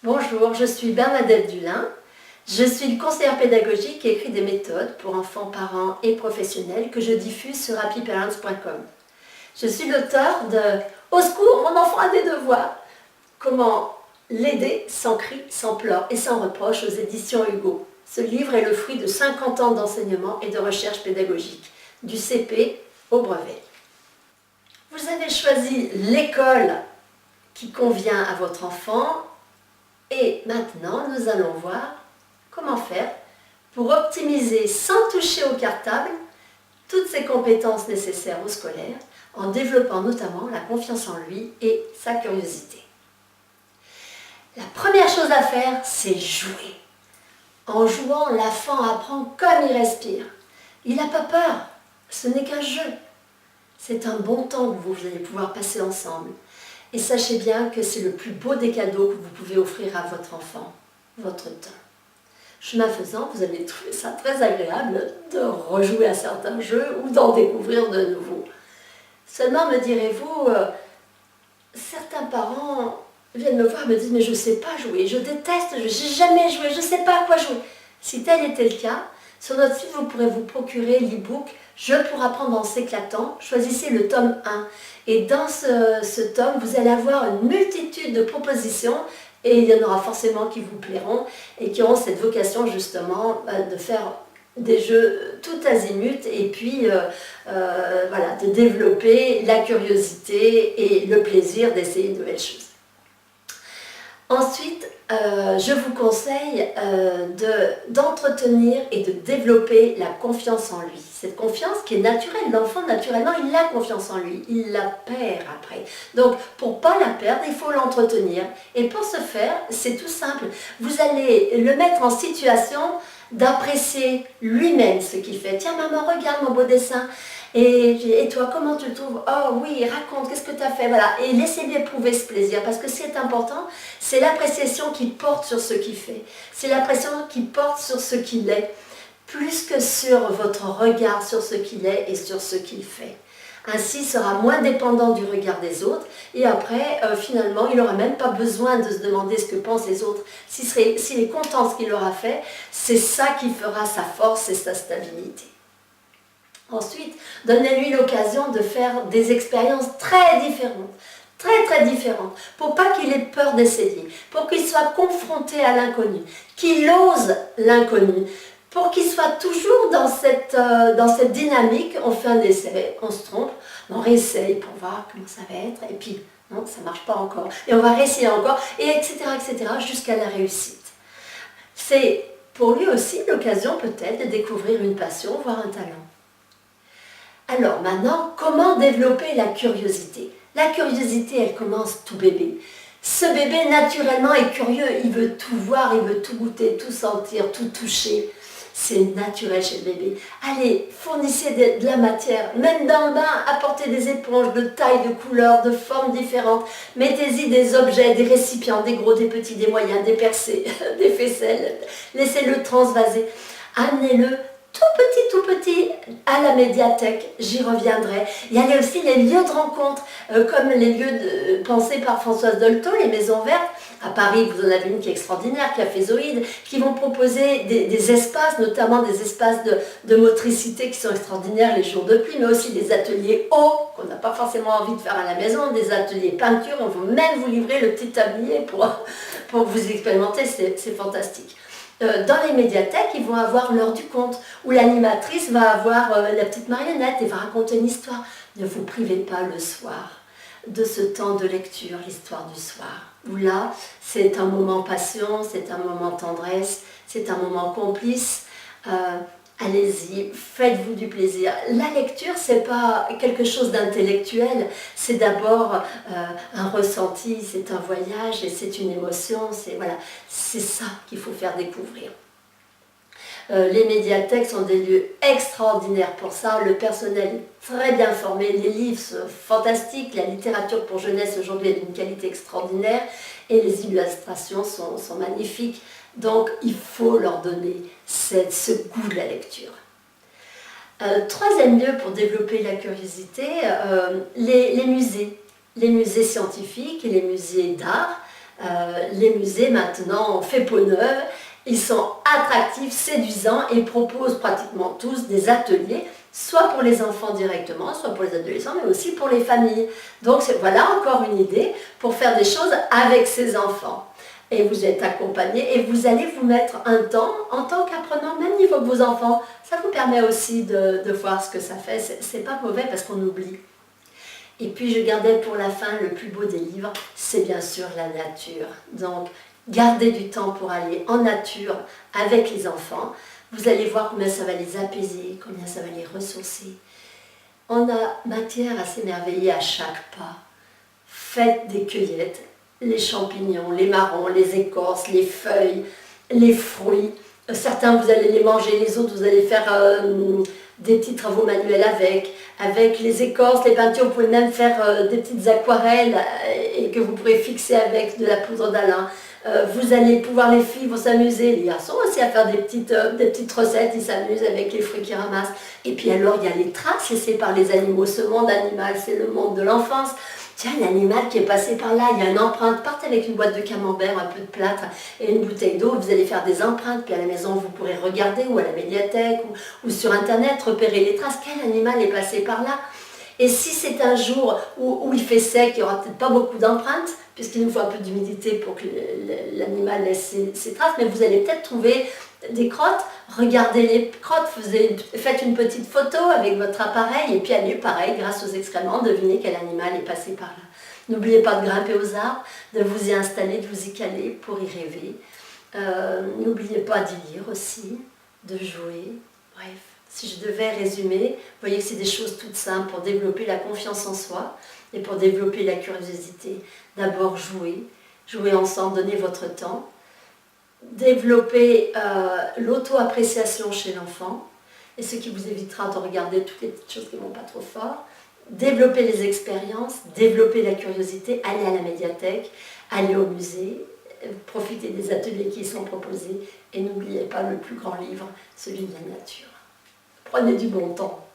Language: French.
Bonjour, je suis Bernadette Dulin. Je suis conseillère pédagogique et écris des méthodes pour enfants, parents et professionnels que je diffuse sur happyparents.com. Je suis l'auteur de Au secours, mon enfant a des devoirs. Comment l'aider sans cri, sans pleurs et sans reproche aux éditions Hugo. Ce livre est le fruit de 50 ans d'enseignement et de recherche pédagogique, du CP au brevet. Vous avez choisi l'école qui convient à votre enfant. Et maintenant, nous allons voir comment faire pour optimiser sans toucher au cartable toutes ces compétences nécessaires au scolaire en développant notamment la confiance en lui et sa curiosité. La première chose à faire, c'est jouer. En jouant, l'enfant apprend comme il respire. Il n'a pas peur, ce n'est qu'un jeu. C'est un bon temps que vous allez pouvoir passer ensemble. Et sachez bien que c'est le plus beau des cadeaux que vous pouvez offrir à votre enfant, votre temps. Chemin faisant, vous allez trouver ça très agréable de rejouer à certains jeux ou d'en découvrir de nouveaux. Seulement, me direz-vous, certains parents viennent me voir et me disent « mais je ne sais pas jouer, je déteste, je n'ai jamais joué, je ne sais pas à quoi jouer ». Si tel était le cas, sur notre site, vous pourrez vous procurer l'e-book « Je pour apprendre en s'éclatant ». Choisissez le tome 1. Et dans ce tome, vous allez avoir une multitude de propositions et il y en aura forcément qui vous plairont et qui auront cette vocation justement de faire des jeux tout azimut et puis voilà, de développer la curiosité et le plaisir d'essayer de nouvelles choses. Ensuite, je vous conseille d'entretenir et de développer la confiance en lui. Cette confiance qui est naturelle. L'enfant, naturellement, il a confiance en lui. Il la perd après. Donc, pour ne pas la perdre, il faut l'entretenir. Et pour ce faire, c'est tout simple. Vous allez le mettre en situation d'apprécier lui-même ce qu'il fait. Tiens, maman, regarde mon beau dessin. Et toi, comment tu le trouves? Oh oui, raconte, qu'est-ce que tu as fait? Voilà. Et laissez-lui éprouver ce plaisir, parce que ce qui est important, c'est l'appréciation qu'il porte sur ce qu'il fait. C'est l'appréciation qu'il porte sur ce qu'il est, plus que sur votre regard sur ce qu'il est et sur ce qu'il fait. Ainsi, il sera moins dépendant du regard des autres, et après, finalement, il n'aura même pas besoin de se demander ce que pensent les autres. S'il est content de ce qu'il aura fait, c'est ça qui fera sa force et sa stabilité. Ensuite, donnez-lui l'occasion de faire des expériences très différentes, très différentes, pour pas qu'il ait peur d'essayer, pour qu'il soit confronté à l'inconnu, qu'il ose l'inconnu, pour qu'il soit toujours dans cette dynamique. On fait un essai, on se trompe, on réessaye pour voir comment ça va être, et puis non, ça ne marche pas encore, et on va réessayer encore, et etc., jusqu'à la réussite. C'est pour lui aussi l'occasion peut-être de découvrir une passion, voire un talent. Alors maintenant, comment développer la curiosité? La curiosité, elle commence tout bébé. Ce bébé, naturellement, est curieux. Il veut tout voir, il veut tout goûter, tout sentir, tout toucher. C'est naturel chez le bébé. Allez, fournissez de la matière. Même dans le bain, apportez des éponges de taille, de couleurs, de formes différentes. Mettez-y des objets, des récipients, des gros, des petits, des moyens, des percées, des faisselles. Laissez-le transvaser. Amenez-le tout petit, à la médiathèque, j'y reviendrai. Il y a aussi les lieux de rencontre, comme les lieux pensés par Françoise Dolto, les maisons vertes. À Paris, vous en avez une qui est extraordinaire, Café Zoïde, qui vont proposer des espaces, notamment des espaces de motricité qui sont extraordinaires les jours de pluie, mais aussi des ateliers eau, qu'on n'a pas forcément envie de faire à la maison, des ateliers peinture. On va même vous livrer le petit tablier pour vous expérimenter, c'est fantastique. Dans les médiathèques, ils vont avoir l'heure du conte, où l'animatrice va avoir la petite marionnette et va raconter une histoire. Ne vous privez pas le soir de ce temps de lecture, l'histoire du soir. Où là, c'est un moment passion, c'est un moment tendresse, c'est un moment complice. Allez-y, faites-vous du plaisir. La lecture, c'est pas quelque chose d'intellectuel, c'est d'abord un ressenti, c'est un voyage et c'est une émotion, c'est ça qu'il faut faire découvrir. Les médiathèques sont des lieux extraordinaires pour ça, le personnel est très bien formé, les livres sont fantastiques, la littérature pour jeunesse aujourd'hui est d'une qualité extraordinaire et les illustrations sont magnifiques. Donc, il faut leur donner ce goût de la lecture. Troisième lieu pour développer la curiosité, les musées. Les musées scientifiques et les musées d'art Les musées maintenant ont fait peau neuve, ils sont attractifs, séduisants et proposent pratiquement tous des ateliers, soit pour les enfants directement, soit pour les adolescents, mais aussi pour les familles. Donc voilà encore une idée pour faire des choses avec ses enfants. Et vous êtes accompagné et vous allez vous mettre un temps en tant qu'apprenant, même niveau que vos enfants. Ça vous permet aussi de voir ce que ça fait. C'est pas mauvais parce qu'on oublie. Et puis je gardais pour la fin le plus beau des livres, c'est bien sûr la nature. Donc gardez du temps pour aller en nature avec les enfants. Vous allez voir combien ça va les apaiser, combien ça va les ressourcer. On a matière à s'émerveiller à chaque pas. Faites des cueillettes, les champignons, les marrons, les écorces, les feuilles, les fruits. Certains vous allez les manger, les autres vous allez faire des petits travaux manuels avec les écorces, les peintures. Vous pouvez même faire des petites aquarelles et que vous pourrez fixer avec de la poudre d'Alain. Vous allez pouvoir, les filles vont s'amuser, les garçons aussi, à faire des petites recettes, ils s'amusent avec les fruits qu'ils ramassent. Et puis alors il y a les traces laissées par les animaux. Ce monde animal, c'est le monde de l'enfance. Tiens, l'animal qui est passé par là, il y a une empreinte. Partez avec une boîte de camembert, un peu de plâtre et une bouteille d'eau. Vous allez faire des empreintes, puis à la maison, vous pourrez regarder, ou à la médiathèque, ou sur Internet, repérer les traces. Quel animal est passé par là? Et si c'est un jour où il fait sec, il n'y aura peut-être pas beaucoup d'empreintes, puisqu'il nous faut un peu d'humidité pour que l'animal laisse ses traces, mais vous allez peut-être trouver des crottes. Regardez les crottes, faites une petite photo avec votre appareil, et puis allez, pareil, grâce aux excréments, devinez quel animal est passé par là. N'oubliez pas de grimper aux arbres, de vous y installer, de vous y caler pour y rêver. N'oubliez pas d'y lire aussi, de jouer, bref. Si je devais résumer, vous voyez que c'est des choses toutes simples pour développer la confiance en soi et pour développer la curiosité. D'abord jouer, jouer ensemble, donner votre temps. Développer l'auto-appréciation chez l'enfant, et ce qui vous évitera de regarder toutes les petites choses qui ne vont pas trop fort. Développer les expériences, développer la curiosité, aller à la médiathèque, aller au musée, profiter des ateliers qui y sont proposés, et n'oubliez pas le plus grand livre, celui de la nature. Prenez du bon temps.